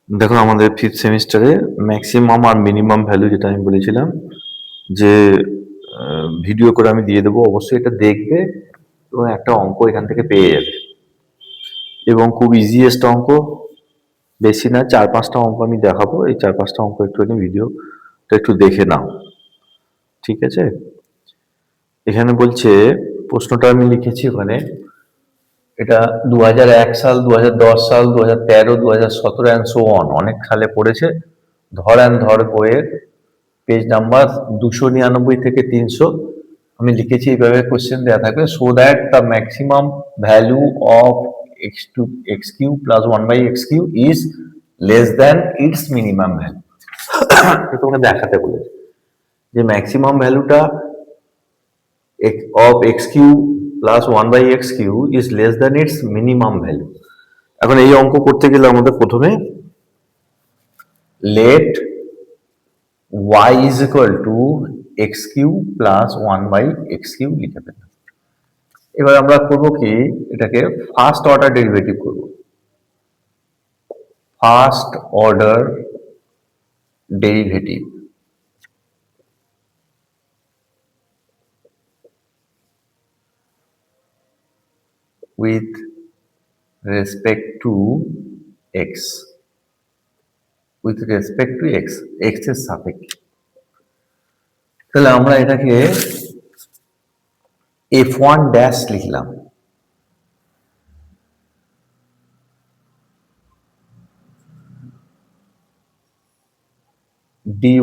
দেখুন আমাদের ফিফথ সেমিস্টারে ম্যাক্সিমাম আর মিনিমাম ভ্যালু যেটা আমি বলেছিলাম যে ভিডিও করে আমি দিয়ে দেবো, অবশ্যই এটা দেখবে এবং একটা অঙ্ক এখান থেকে পেয়ে যাবে এবং খুব ইজিয়েস্ট অঙ্ক, বেশি না, 4-5টা অঙ্ক আমি দেখাবো। এই 4-5টা অঙ্ক একটুখানি ভিডিওটা একটু দেখে নাও, ঠিক আছে? এখানে বলছে, প্রশ্নটা আমি লিখেছি ওখানে, এটা 2001 সাল, 2010 সাল, 2013, 2017 অ্যান্ড সো অন, অনেক সালে পড়েছে। ধর অ্যান্ড ধর বইয়ের পেজ নাম্বার 299 থেকে 300 আমি লিখেছি। এইভাবে কোশ্চেন দেওয়া থাকবে, so that the maximum value of x cube plus 1/x cube is less than its minimum value. তোমাকে দেখাতে বলেছে যে ম্যাক্সিমাম ভ্যালুটা of x cube plus 1/x cube is less than its minimum value. এখন এই অঙ্ক করতে গেলে আমাদের প্রথমে let y is equal to x cube plus 1/x cube লিখে দেব। এবার আমরা করব কি, এটাকে ফার্স্ট অর্ডার ডেরিভেটিভ করব। First order derivative with respect to x, with respect to x, x এর সাপেক্ষে। তাহলে আমরা এটাকে f1 ড্যাশ লিখলাম, dy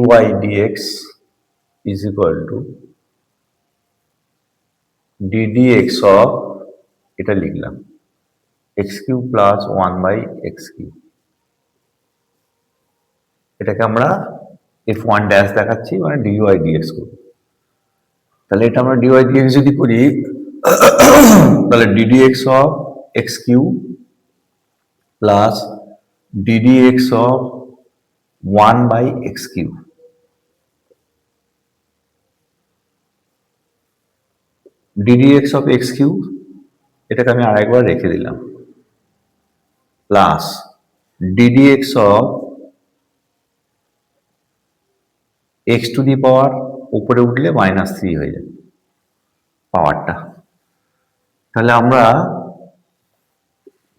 dx is equal to ddx of, এটা লিখলাম x cube plus 1/x cube। এটাকে আমরা f1 ড্যাশ দেখাচ্ছি, মানে dy dx করব। তাহলে এটা আমরা dy dx যদি করি, তাহলে ddx of x cube plus ddx of 1/x cube, ddx of x cube, এটাকে আমি আরেকবার রেখে দিলাম, plus ddx of x to the power, উপরে উঠলে -3 হয়ে যায় পাওয়ারটা। তাহলে আমরা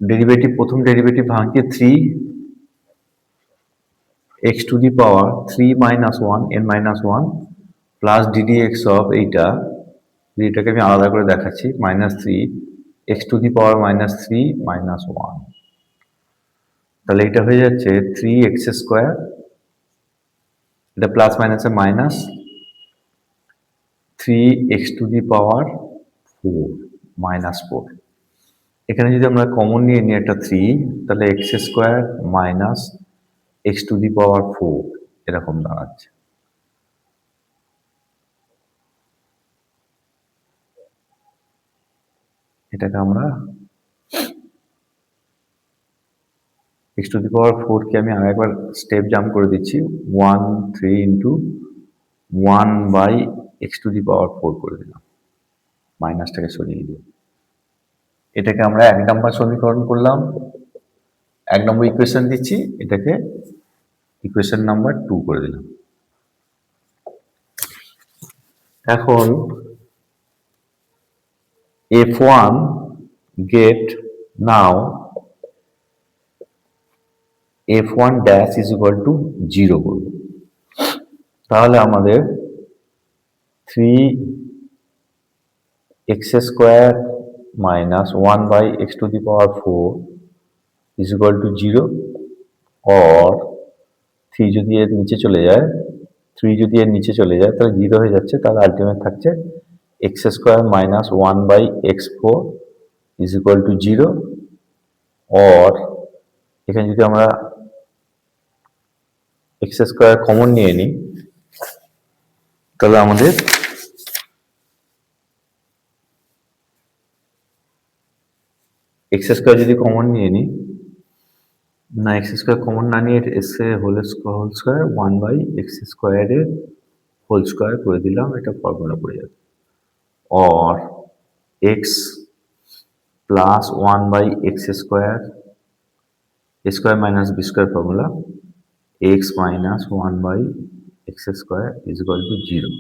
ডেরিভেটিভ, প্রথম ডেরিভেটিভ ভাঙছি 3x to the power 3 - 1 n-1 plus ddx of, এইটা এটাকে আমি আলাদা করে দেখাচ্ছি, -3x টু দি পাওয়ার -3 -1। তাহলে এটা হয়ে যাচ্ছে 3x², এটা প্লাস মাইনাসে minus, 3x to the power 4 -4। এখানে যদি আমরা কমন নিয়ে নিই একটা 3, তাহলে x² minus x to the power 4 এরকম দাঁড়াচ্ছে। এটাকে আমরা x টু দি পাওয়ার 4 কে আমি আরেকবার স্টেপ জাম্প করে দিচ্ছি, 3 into 1/x two the power 4 করে দিলাম, মাইনাসটাকে সরিয়ে দিয়ে। এটাকে আমরা 1 নম্বর সমীকরণ করলাম, 1 নম্বর ইকুয়েশন দিচ্ছি, এটাকে ইকুয়েশন নাম্বার 2 করে দিলাম। এখন f1 get now f1 dash is equal to 0 করব। তাহলে আমাদের 3x² minus 1/x to the power 4 is equal to 0, or 3 যদি এর নিচে চলে যায়, 3 যদি এর নিচে চলে যায় তাহলে 0 হয়ে যাচ্ছে, তাহলে আলটিমেট থাকছে x² minus 1/x4 is equal to 0, or এখানে যদি আমরা x² কমন নিয়ে নিই, তাহলে আমাদের x² যদি কমন নিয়ে নিই, না x² কমন না নিয়ে x এর হোল স্কয়ার 1/x² এর হোল স্কয়ার করে দিলাম, এটা ফর্মুলা পড়ে যাবে, or x plus 1/x² a square minus b square formula, x minus 1/x square is equal to 0।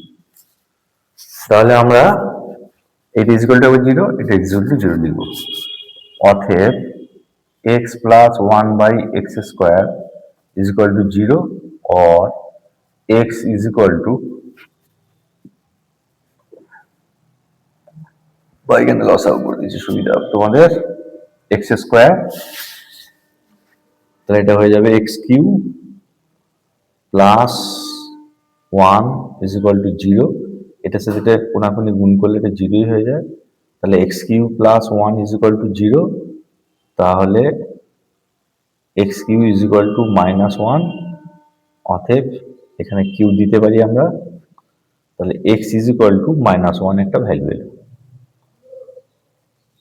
তাহলে আমরা এটা ইজ ইকুয়াল টু 0, এটা ইজ ইকুয়াল টু 0 লিখব। অতএব x plus 1/x square is equal to 0 or x is equal to, বা এখানে loss out করে দিচ্ছি সুবিধা তোমাদের, x স্কোয়ার, তাহলে এটা হয়ে যাবে x cube plus 1 is equal to 0। এটার সাথে এটা কোনাকুনি গুণ করলে এটা 0ই হয়ে যায়। তাহলে x cube plus 1 is equal to 0, তাহলে x cube is equal to -1। অতএব এখানে কিউব দিতে পারি আমরা, তাহলে x ইজ ইকুয়াল টু -1 একটা ভ্যালু এলো।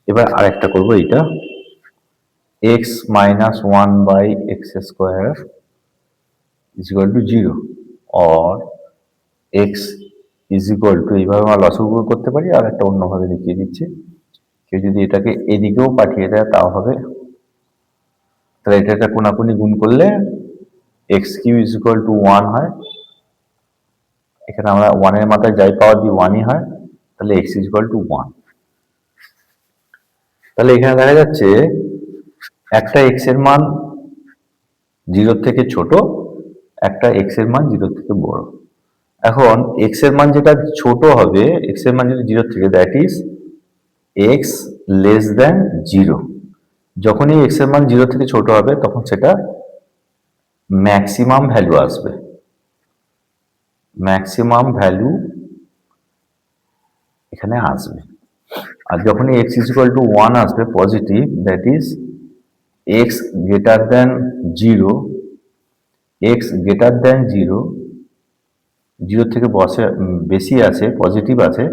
এবার আরেকটা করব, এইটা x minus 1/x square is equal to 0 or x is equal to, এইভাবে আমরা লসাগু করতে পারি, আর একটা অন্যভাবে দেখিয়ে দিচ্ছি। কেউ যদি এটাকে এদিকেও পাঠিয়ে দেয় তাও হবে। তাহলে এটা কোনাকুনি গুণ করলে x cube is equal to 1 হয়। এখানে আমরা 1 এর মাথায় যাই পাওয়ার দিই 1ই হয়, তাহলে x is equal to 1। তাহলে এখানে দেখা যাচ্ছে একটা x এর মান 0 থেকে ছোট, একটা x এর মান 0 থেকে বড়। এখন x এর মান যেটা ছোট হবে, x এর মান যদি 0 থেকে, that is x less than 0। যখনই x এর মান 0 থেকে ছোট হবে তখন সেটা ম্যাক্সিমাম ভ্যালু আসবে। ম্যাক্সিমাম ভ্যালু এখানে আসবে। আর যখনই x ইজ ইকুয়াল টু 1 আসবে positive, that is x greater than 0, x greater than 0, 0 থেকে বেশি আছে, পজিটিভ আছে,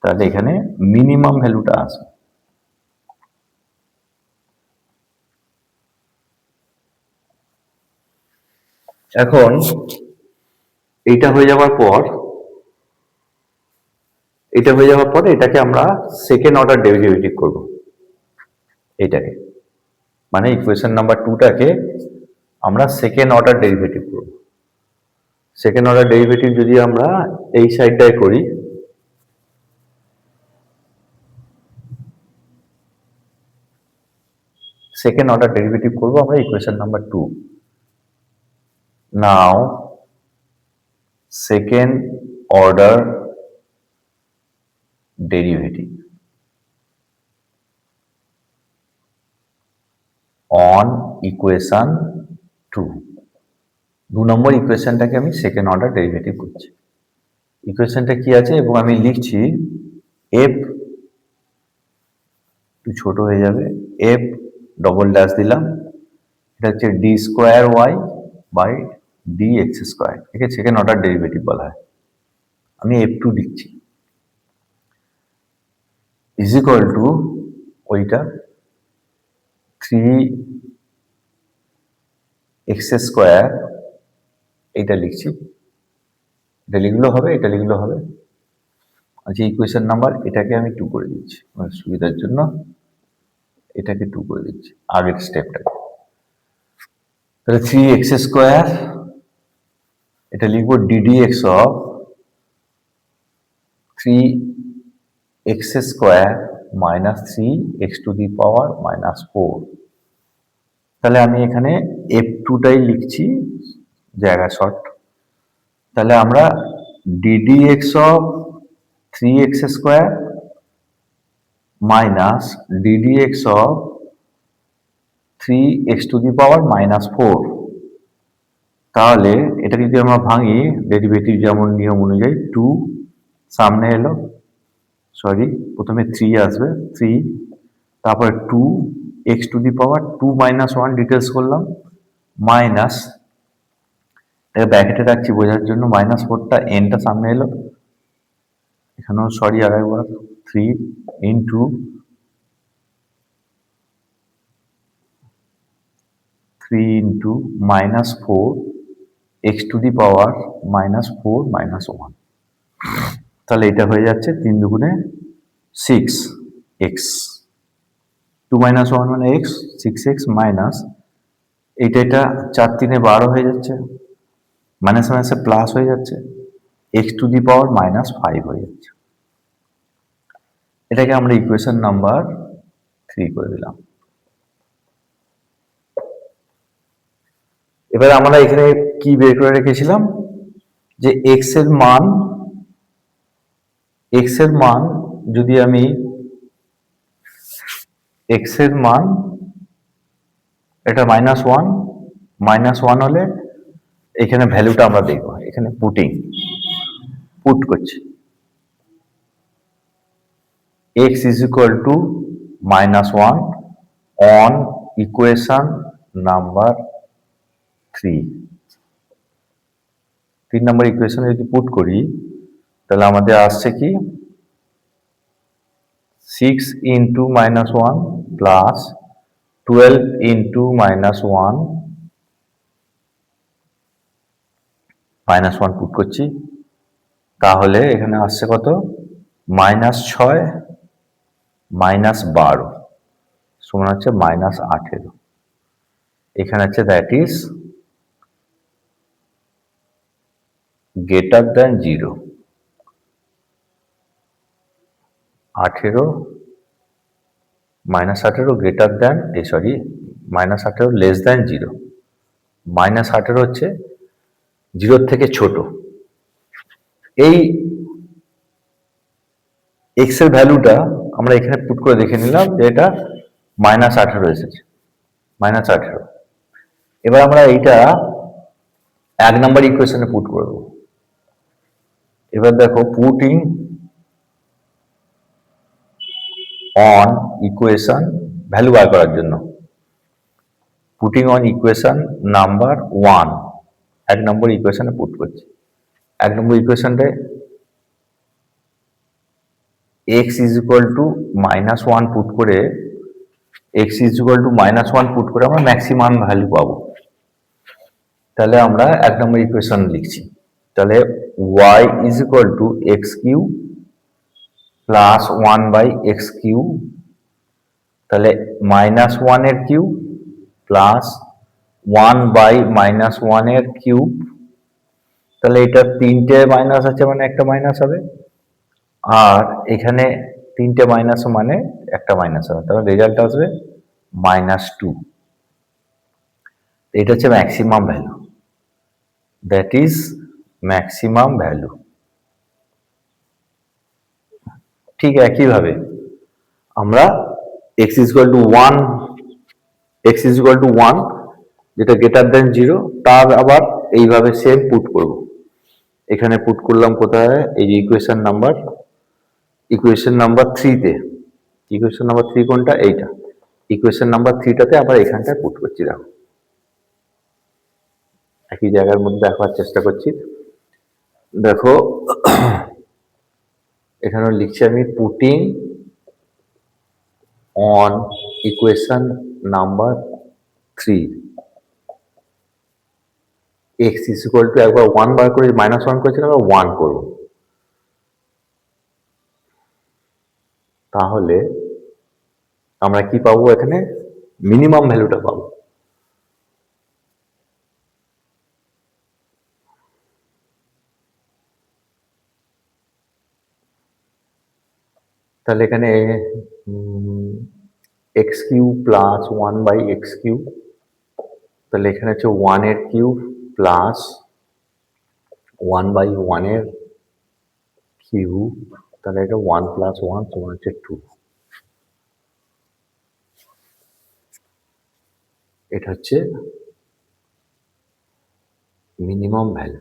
তাহলে এখানে মিনিমাম ভ্যালুটা আসবে। এখন এইটা হয়ে যাওয়ার পর, এটাকে আমরা সেকেন্ড অর্ডার ডেরিভেটিভ করব। এইটাকে মানে ইকুয়েশন নাম্বার 2টাকে আমরা সেকেন্ড অর্ডার ডেরিভেটিভ করব। সেকেন্ড অর্ডার ডেরিভেটিভ যদি আমরা এই সাইডটায় করি, সেকেন্ড অর্ডার ডেরিভেটিভ করব আমরা equation number 2। Now second order derivative on equation 2। 2 নম্বর ইকুয়েশনটাকে আমি সেকেন্ড অর্ডার ডেরিভেটিভ করছি। ইকুয়েশনটা কি আছে, এবং আমি লিখছি f, একটু ছোট হয়ে যাবে, f ডবল ড্যাশ দিলাম, এটা হচ্ছে d square y by d x square, একে সেকেন্ড অর্ডার ডেরিভেটিভ বলা হয়। আমি f2 লিখছি ইজ ইকুয়াল টু ওইটা 3x স্কোয়ার, এইটা লিখছি, এটা লিখলেও হবে, এটা লিখলেও হবে। আচ্ছা, ইকুয়েশন নাম্বার এটাকে আমি 2 করে দিচ্ছি আমার সুবিধার জন্য, এটাকে 2 করে দিচ্ছি আগের স্টেপটাকে। তাহলে 3x স্কোয়ার, এটা লিখবো ddx of 3x square minus 3x to the power -4। তাহলে আমি এখানে f2টাই লিখছি জায়গা শর্ট। তাহলে আমরা ddx of 3x square minus ddx of 3x to the power -4, তাহলে এটা যদি আমরা ভাঙি, ডেরিভেটিভ যেমন নিয়ম অনুযায়ী 2 সামনে এলো, সরি প্রথমে 3 আসবে, 3, তারপরে 2x two the power 2 - 1 details করলাম, মাইনাস, এটা ব্র্যাকেটে রাখছি বোঝার জন্য, -4টা এনটা সামনে এলো, এখানেও সরি আরেকবার, 3 into 3 into -4 x to the power -4 -1। তাহলে এটা হয়ে যাচ্ছে 3 দুগুণে 6x, 2 - 1 মানে x, 6x মাইনাস এটা 4 3 12 হয়ে যাচ্ছে, মাইনাস মাইনাসে প্লাস হয়ে যাচ্ছে, এক্স টু দি পাওয়ার -5 হয়ে যাচ্ছে। এটাকে আমরা ইকুয়েশন নাম্বার 3 করে দিলাম। এবার আমরা এখানে কি বের করে রেখেছিলাম যে এক্স এর মান যদি আমি এক্স এর মান এটা -1 হলে এখানে ভ্যালুটা আমরা দেখবো, এখানে পুট করছি x is equal to -1 on equation number 3। 3 নম্বর ইকুয়েশনে যদি পুট করি তাহলে আমাদের আসছে কি 6 into -1 plus 12 into -1 -1 পুট করছি, তাহলে এখানে আসছে কত -6 -12 সমান হচ্ছে -18। এখানে হচ্ছে that is greater than 0। 18 -18 greater than -18 less than 0। -18 হচ্ছে 0 থেকে ছোট। এই এক্স এর ভ্যালুটা আমরা এখানে পুট করে দেখে নিলাম যে এটা -18 এসেছে, -18। এবার আমরা এইটা 1 নম্বর ইকুয়েশনে পুট করব। এবার দেখো পুটিং অন ইকুয়েশন ভ্যালু বার করার জন্য পুটিং অন ইকুয়েশন নাম্বার 1 1 নম্বর ইকুয়েশনে পুট করছি। 1 নম্বর ইকুয়েশনটায় x is equal to -1 put করে আমরা ম্যাক্সিমাম ভ্যালু পাবো। তাহলে আমরা 1 নম্বর ইকুয়েশন লিখছি, তাহলে y is equal to x cube plus 1 by x cube, তাহলে -1 এর কিউব প্লাস 1 by -1 এর কিউব, তাহলে এটা 3টে মাইনাস আছে মানে একটা মাইনাস হবে, আর এখানে 3টে মাইনাস মানে একটা মাইনাস হবে, তাহলে রেজাল্ট আসবে -2। এটা হচ্ছে maximum value, that is maximum value. ঠিক একইভাবে আমরা x is equal to 1 যেটা গ্রেটার দেন 0 তার আবার এইভাবে সেম পুট করব। এখানে পুট করলাম কোথায়, এই যে ইকুয়েশন নাম্বার 3 তে। ইকুয়েশন নাম্বার 3 কোনটা, এইটা। ইকুয়েশন নাম্বার 3টাতে আবার এখানটায় পুট করছি। দেখো একই জায়গার মধ্যে দেখার চেষ্টা করছি। দেখো এখানে লিখছি আমি putting on equation number 3 x is equal to একবার 1 বার করে -1 করেছিলাম, আবার 1 করব, তাহলে আমরা কি পাবো, এখানে মিনিমাম ভ্যালুটা পাবো। তাহলে এখানে x cube plus 1 by x cube, তাহলে এখানে হচ্ছে 1 এর কিউব প্লাস 1 বাই 1 এর কিউব, তাহলে এটা 1 প্লাস 1 সমান হচ্ছে 2। এটা হচ্ছে মিনিমাম ভ্যালু।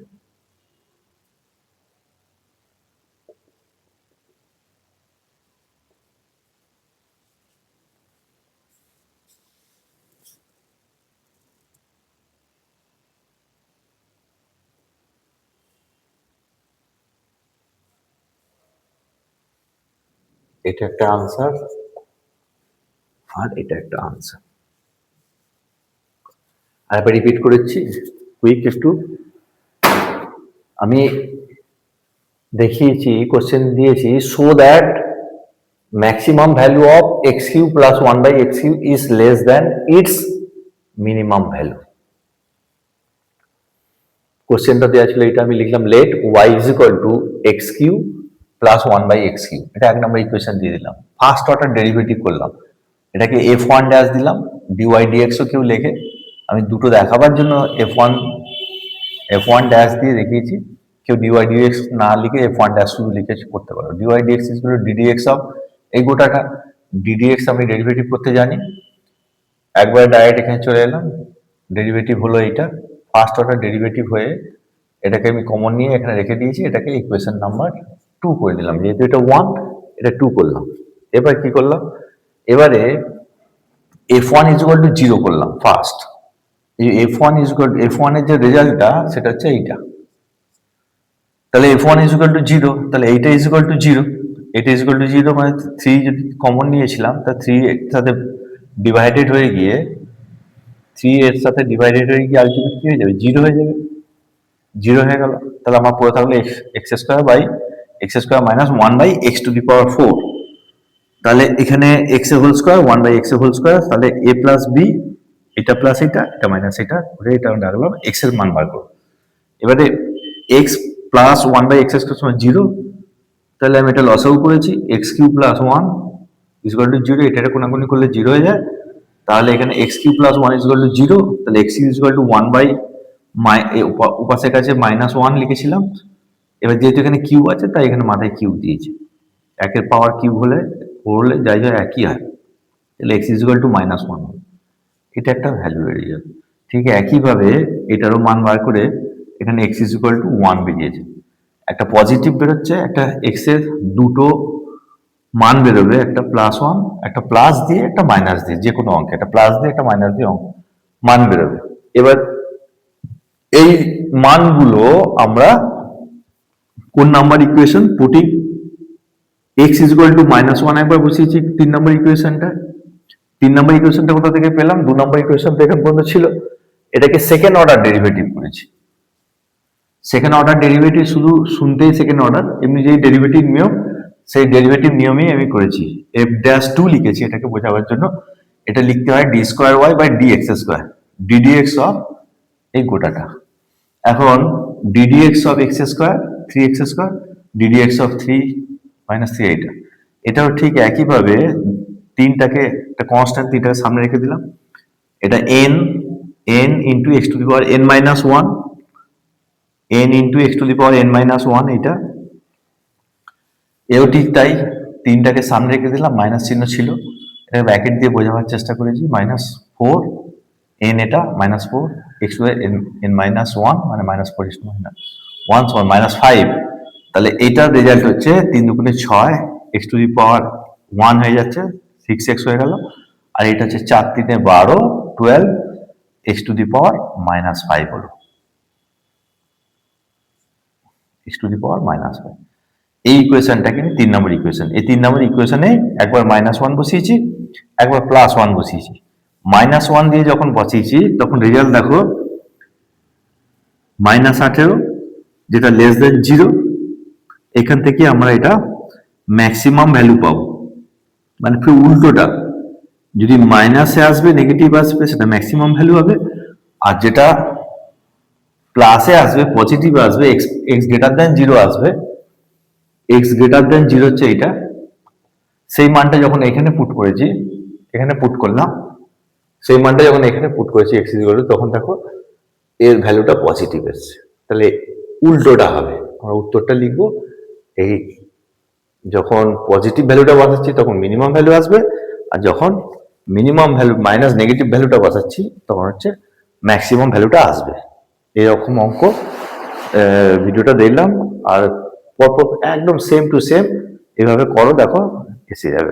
এটা একটা আনসার আর এটা একটা আনসার। আরেকবার রিপিট করেছি কুইক একটু। আমি দেখিয়েছি, কোশ্চেন দিয়েছি, so that maximum value of x cube plus 1 by x cube is less than its minimum value. কোশ্চেনটা দেওয়া ছিল, এটা আমি লিখলাম let y is equal to x cube plus one by x cube, এটা এক নম্বর ইকুয়েশন দিয়ে দিলাম। ফার্স্ট অর্ডার ডেরিভেটিভ করলাম, এটাকে এফ ওয়ান ড্যাশ দিলাম, ডিওয়াই ডিএক্সও কেউ লেখে, আমি দুটো দেখাবার জন্য এফ ওয়ান ড্যাশ দিয়ে দেখিয়েছি। কেউ ডিওয়াই ডিএক্স না লিখে এফ ওয়ান ড্যাশ শুধু লিখে করতে পারো। D y d x is equal to d d x of এই গোটাটা, ডিডিএক্স আমি ডেরিভেটিভ করতে জানি, একবার ডাইরেক্ট এখানে চলে এলাম, ডেরিভেটিভ হলো এইটা, ফার্স্ট অর্ডার ডেরিভেটিভ হয়ে এটাকে আমি কমন নিয়ে এখানে রেখে দিয়েছি, এটাকে ইকুয়েশন নাম্বার 2 করে দিলাম, যেহেতু এটা 1 এটা 2 করলাম। এবার কি করলাম, এবারে F one is equal to 0 করলাম ফার্স্ট। এই এফ ওয়ান এর যে রেজাল্টটা সেটা হচ্ছে এইটা, তাহলে F one is equal to 0, তাহলে এইটা ইজ ইকুয়াল টু 0, এটা ইজ ইকুয়াল টু 0 মানে 3 যদি কমন নিয়েছিলাম তা 3 এর সাথে ডিভাইডেড হয়ে গিয়ে 3 এর সাথে ডিভাইডেড হয়ে গিয়ে আলটিমেট কি হয়ে যাবে, 0 হয়ে যাবে, 0 হয়ে গেল। তাহলে আমার পড়ে থাকলো x square by x square minus 1 by x to the power 4, তাহলে এখানে এক্স এর হোল স্কোয়ার 1 বাই এক্স এর হোল স্কোয়ার, তাহলে এ প্লাস বি, এটা প্লাস এটা, এটা মাইনাস এটা, এটা রাখলাম, এক্স এর মান বার করো। এবারে x plus 1 by x square সমান 0, তাহলে আমি এটা লসাগু করেছি, x cube plus 1 is equal to 0, এটা কোনাকুনি করলে 0 হয়ে যায়, তাহলে এখানে x cube plus 1 is equal to 0, তাহলে x cube is equal to 1 by উপাসের কাছে -1 লিখেছিলাম, এবার যেহেতু এখানে কিউব আছে তাই এখানে মাথায় কিউব দিয়েছি, একের পাওয়ার কিউব হলে যাই হয় একই হয়, তাহলে এক্স ইজ ইকুয়াল টু -1, এটা একটা ভ্যালু বেরিয়ে যাবে। ঠিক একইভাবে এটারও মান বার করে এখানে এক্স ইজ ইকুয়াল টু 1 বেরিয়েছে, একটা পজিটিভ বেরোচ্ছে, একটা এক্স এর দুটো মান বেরোবে, একটা +1, একটা প্লাস দিয়ে একটা মাইনাস দিয়ে, যে কোনো অঙ্কে একটা প্লাস দিয়ে একটা মাইনাস দিয়ে অঙ্ক মান বেরোবে। এবার এই মানগুলো আমরা কোন number equation, putting x is equal to -1 একবার বসিয়েছি 3 নম্বর ইকুয়েশনটা, 3 নম্বর ইকুয়েশনটা কোথা থেকে পেলাম, 2 নম্বর ইকুয়েশন এখান পর্যন্ত ছিল, এটাকে সেকেন্ড অর্ডার ডেরিভেটিভ করেছি। সেকেন্ড অর্ডার ডেরিভেটিভ শুধু শুনতেই সেকেন্ড অর্ডার, এমনি যেই ডেরিভেটিভ নিয়ম সেই ডেরিভেটিভ নিয়মেই আমি করেছি, এফ ড্যাশ 2 লিখেছি এটাকে বোঝাবার জন্য, এটা লিখতে হয় d square y by d x square, d d x of এই গোটাটা। এখন d d x of x square 3x square, d d x of 3 minus 3, এইটা এটাও ঠিক একইভাবে তিনটাকে একটা কনস্ট্যান্ট তিনটাকে সামনে রেখে দিলাম, এটা n into x to the power n minus 1, n into x to the power n minus 1, এইটা এও ঠিক তাই, তিনটাকে সামনে রেখে দিলাম, মাইনাস চিহ্ন ছিল, এটা ব্র্যাকেট দিয়ে বোঝাবার চেষ্টা করেছি, -4 n, এটা -4 এক্স টু n মাইনাস 1 মানে -4 ইস টু -1 সমান -5, তাহলে এটার রেজাল্ট হচ্ছে 3 দুগুণে 6 এক্স টু দি পাওয়ার 1 হয়ে যাচ্ছে 6x হয়ে গেল, আর এটা হচ্ছে 4 3 12 12 এক্স টু দি পাওয়ার -5 হলো, এক্স টু দি পাওয়ার -5। এই ইকুয়েশনটাকে 3 নম্বর ইকুয়েশন, এই 3 নম্বর ইকুয়েশনে একবার -1 বসিয়েছি, একবার +1 বসিয়েছি। -1 দিয়ে যখন বসিয়েছি তখন রেজাল্ট দেখো -18, যেটা লেস দেন 0, এখান থেকে আমরা এটা ম্যাক্সিমাম ভ্যালু পাবো, মানে ফির উল্টোটা, যদি মাইনাসে আসবে নেগেটিভ আসবে সেটা ম্যাক্সিমাম ভ্যালু হবে, আর যেটা প্লাসে আসবে পজিটিভ আসবে এক্স গ্রেটার দেন 0 আসবে, এক্স গ্রেটার দেন 0 হচ্ছে এইটা, সেই মানটা যখন এখানে পুট করেছি, এখানে পুট করলাম, সেই মানটা যখন এখানে পুট করেছি এক্স ইকুয়াল টু, তখন দেখো এর ভ্যালুটা পজিটিভ এসছে, তাহলে উল্টোটা হবে, আমরা উত্তরটা লিখবো এই, যখন পজিটিভ ভ্যালুটা বসাচ্ছি তখন মিনিমাম ভ্যালু আসবে, আর যখন মিনিমাম ভ্যালু মাইনাস নেগেটিভ ভ্যালুটা বসাচ্ছি তখন হচ্ছে ম্যাক্সিমাম ভ্যালুটা আসবে। এরকম অঙ্ক ভিডিওটা দেখলাম, আর পরপর একদম সেম টু সেম এভাবে করো, দেখো এসে যাবে।